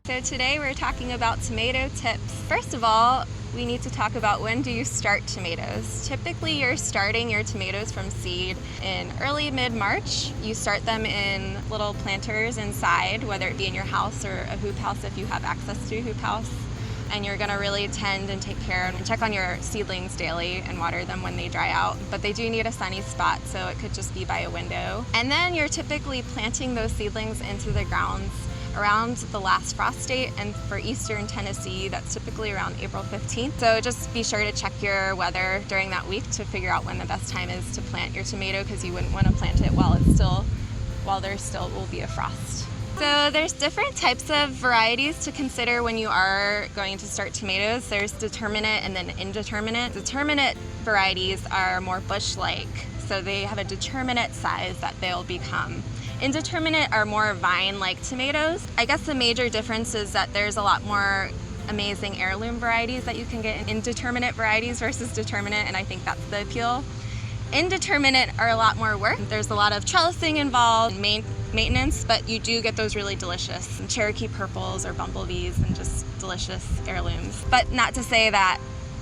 So today we're talking about tomato tips. First of all, we need to talk about when do you start tomatoes. Typically you're starting your tomatoes from seed in early mid-March. You start them in little planters inside, whether it be in your house or a hoop house if you have access to a hoop house. And you're gonna really tend and take care and check on your seedlings daily and water them when they dry out. But they do need a sunny spot, so it could just be by a window. And then you're typically planting those seedlings into the grounds around the last frost date, and for eastern Tennessee, that's typically around April 15th. So just be sure to check your weather during that week to figure out when the best time is to plant your tomato, because you wouldn't want to plant it while there still will be a frost. So there's different types of varieties to consider when you are going to start tomatoes. There's determinate and then indeterminate. Determinate varieties are more bush-like, so they have a determinate size that they'll become. Indeterminate are more vine-like tomatoes. I guess the major difference is that there's a lot more amazing heirloom varieties that you can get in indeterminate varieties versus determinate, and I think that's the appeal. Indeterminate are a lot more work. There's a lot of trellising involved, maintenance, but you do get those really delicious Cherokee purples or bumblebees and just delicious heirlooms. But not to say that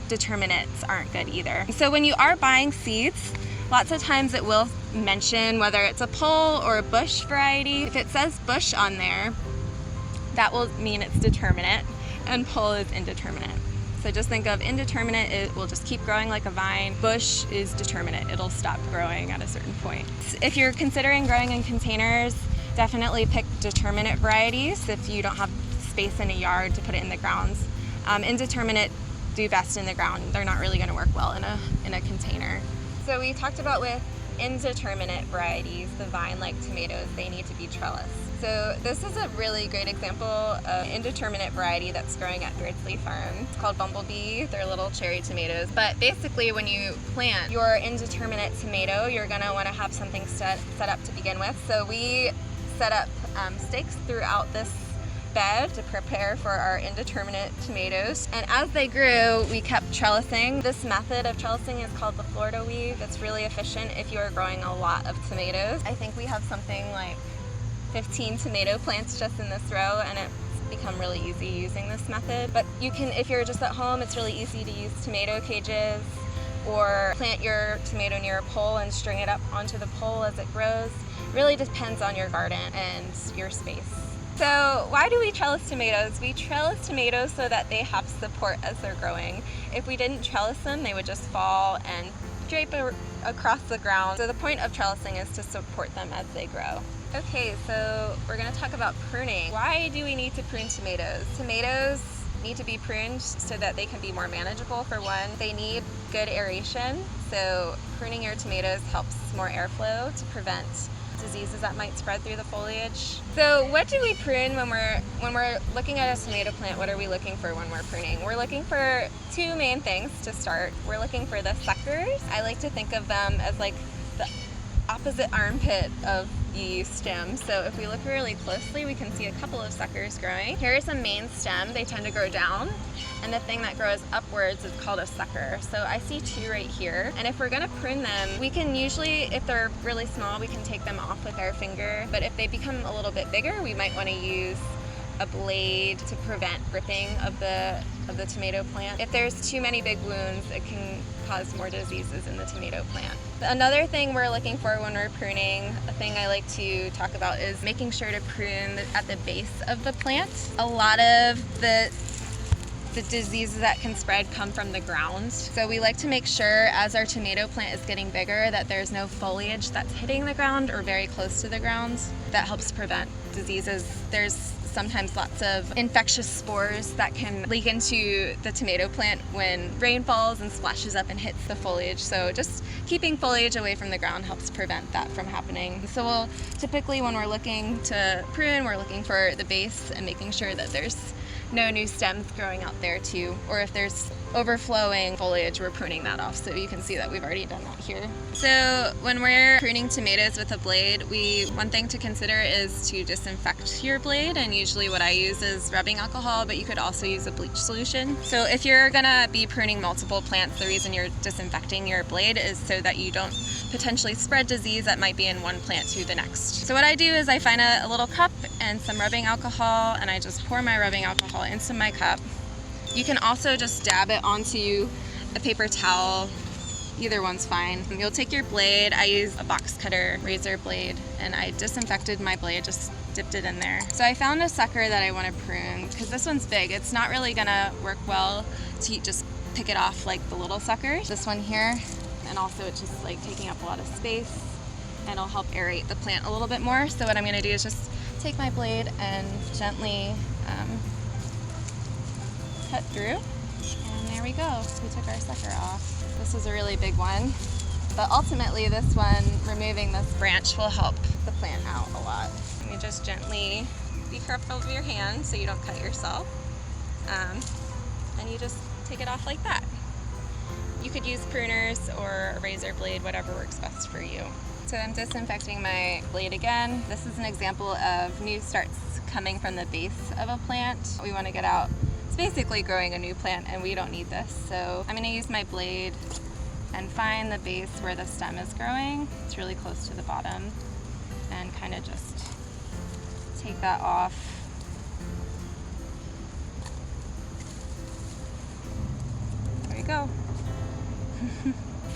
determinates aren't good either. So when you are buying seeds, lots of times it will mention whether it's a pole or a bush variety. If it says bush on there, that will mean it's determinate, and pole is indeterminate. So just think of indeterminate, it will just keep growing like a vine. Bush is determinate, it'll stop growing at a certain point. If you're considering growing in containers, definitely pick determinate varieties if you don't have space in a yard to put it in the grounds. Indeterminate do best in the ground. They're not really gonna work well in a container. So we talked about with indeterminate varieties, the vine-like tomatoes, they need to be trellised. So this is a really great example of indeterminate variety that's growing at Beardsley Farm. It's called Bumblebee. They're little cherry tomatoes. But basically when you plant your indeterminate tomato, you're gonna wanna have something set up to begin with. So we set up stakes throughout this bed to prepare for our indeterminate tomatoes. And as they grew, we kept trellising. This method of trellising is called the Florida weave. It's really efficient if you are growing a lot of tomatoes. I think we have something like 15 tomato plants just in this row, and it's become really easy using this method. But you can, if you're just at home, it's really easy to use tomato cages or plant your tomato near a pole and string it up onto the pole as it grows. It really depends on your garden and your space. So why do we trellis tomatoes? We trellis tomatoes so that they have support as they're growing. If we didn't trellis them, they would just fall and drape across the ground. So the point of trellising is to support them as they grow. Okay, so we're gonna talk about pruning. Why do we need to prune tomatoes? Tomatoes need to be pruned so that they can be more manageable. For one, they need good aeration. So pruning your tomatoes helps more airflow to prevent diseases that might spread through the foliage. So what do we prune when we're looking at a tomato plant? What are we looking for when we're pruning? We're looking for two main things to start. We're looking for the suckers. I like to think of them as like the opposite armpit of the stem. So if we look really closely, we can see a couple of suckers growing. Here's a main stem. They tend to grow down, and the thing that grows upwards is called a sucker. So I see two right here. And if we're gonna prune them, we can usually, if they're really small, we can take them off with our finger. But if they become a little bit bigger, we might wanna use a blade to prevent ripping of the tomato plant. If there's too many big wounds, it can cause more diseases in the tomato plant. Another thing we're looking for when we're pruning, a thing I like to talk about, is making sure to prune at the base of the plant. A lot of the diseases that can spread come from the ground. So we like to make sure as our tomato plant is getting bigger that there's no foliage that's hitting the ground or very close to the ground. That helps prevent diseases. There's sometimes lots of infectious spores that can leak into the tomato plant when rain falls and splashes up and hits the foliage. So just keeping foliage away from the ground helps prevent that from happening. So we'll typically, when we're looking to prune, we're looking for the base and making sure that there's no new stems growing out there too, or if there's overflowing foliage, we're pruning that off. So you can see that we've already done that here. So when we're pruning tomatoes with a blade, one thing to consider is to disinfect your blade, and usually what I use is rubbing alcohol, but you could also use a bleach solution. So if you're gonna be pruning multiple plants, the reason you're disinfecting your blade is so that you don't potentially spread disease that might be in one plant to the next. So what I do is I find a little cup and some rubbing alcohol, and I just pour my rubbing alcohol into my cup. You can also just dab it onto a paper towel. Either one's fine. You'll take your blade. I use a box cutter razor blade, and I disinfected my blade, just dipped it in there. So I found a sucker that I want to prune because this one's big. It's not really gonna work well to just pick it off like the little suckers. This one here, and also it's just like taking up a lot of space, and it'll help aerate the plant a little bit more. So what I'm gonna do is just take my blade and gently cut through, and there we go. We took our sucker off. This was a really big one, but ultimately this one, removing this branch, will help the plant out a lot. You just gently be careful of your hand so you don't cut yourself, and you just take it off like that. You could use pruners or a razor blade, whatever works best for you. So I'm disinfecting my blade again. This is an example of new starts coming from the base of a plant. We want to get out. It's basically growing a new plant, and we don't need this. So I'm going to use my blade and find the base where the stem is growing. It's really close to the bottom, and kind of just take that off. There we go.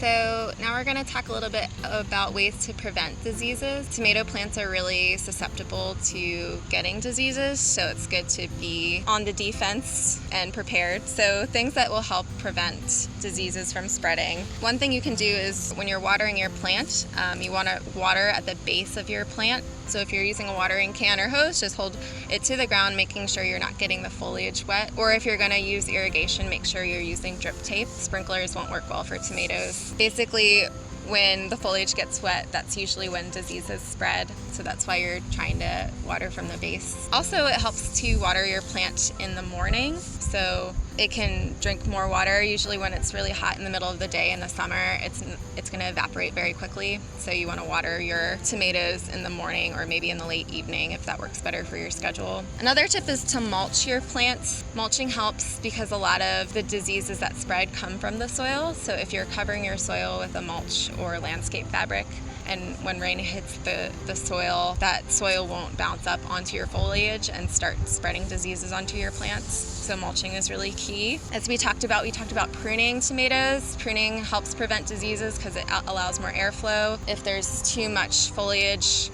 So now we're going to talk a little bit about ways to prevent diseases. Tomato plants are really susceptible to getting diseases, so it's good to be on the defense and prepared. So things that will help prevent diseases from spreading. One thing you can do is when you're watering your plant, you want to water at the base of your plant. So if you're using a watering can or hose, just hold it to the ground, making sure you're not getting the foliage wet. Or if you're going to use irrigation, make sure you're using drip tape. Sprinklers won't work well for tomatoes. Basically, when the foliage gets wet, that's usually when diseases spread. So that's why you're trying to water from the base. Also, it helps to water your plant in the morning, so it can drink more water. Usually when it's really hot in the middle of the day in the summer, it's going to evaporate very quickly. So you want to water your tomatoes in the morning or maybe in the late evening if that works better for your schedule. Another tip is to mulch your plants. Mulching helps because a lot of the diseases that spread come from the soil. So if you're covering your soil with a mulch or landscape fabric, and when rain hits the soil, that soil won't bounce up onto your foliage and start spreading diseases onto your plants. So mulching is really key. As we talked about pruning tomatoes. Pruning helps prevent diseases because it allows more airflow. If there's too much foliage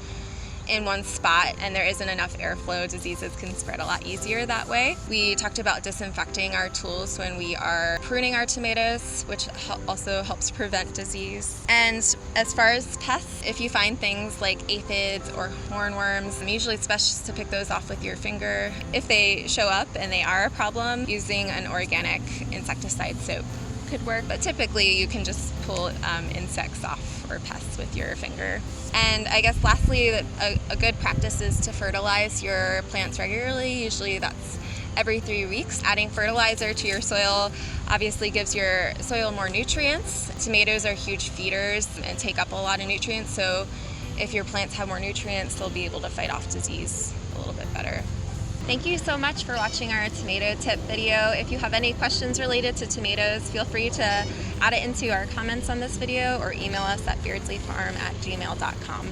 in one spot and there isn't enough airflow, diseases can spread a lot easier that way. We talked about disinfecting our tools when we are pruning our tomatoes, which also helps prevent disease. And as far as pests, if you find things like aphids or hornworms, usually it's best just to pick those off with your finger. If they show up and they are a problem, using an organic insecticide soap could work, but typically you can just pull insects off or pests with your finger. And I guess lastly, a good practice is to fertilize your plants regularly. Usually that's every 3 weeks. Adding fertilizer to your soil obviously gives your soil more nutrients. Tomatoes are huge feeders and take up a lot of nutrients, so if your plants have more nutrients, they'll be able to fight off disease a little bit better. Thank you so much for watching our tomato tip video. If you have any questions related to tomatoes, feel free to add it into our comments on this video or email us at beardsleyfarm@gmail.com.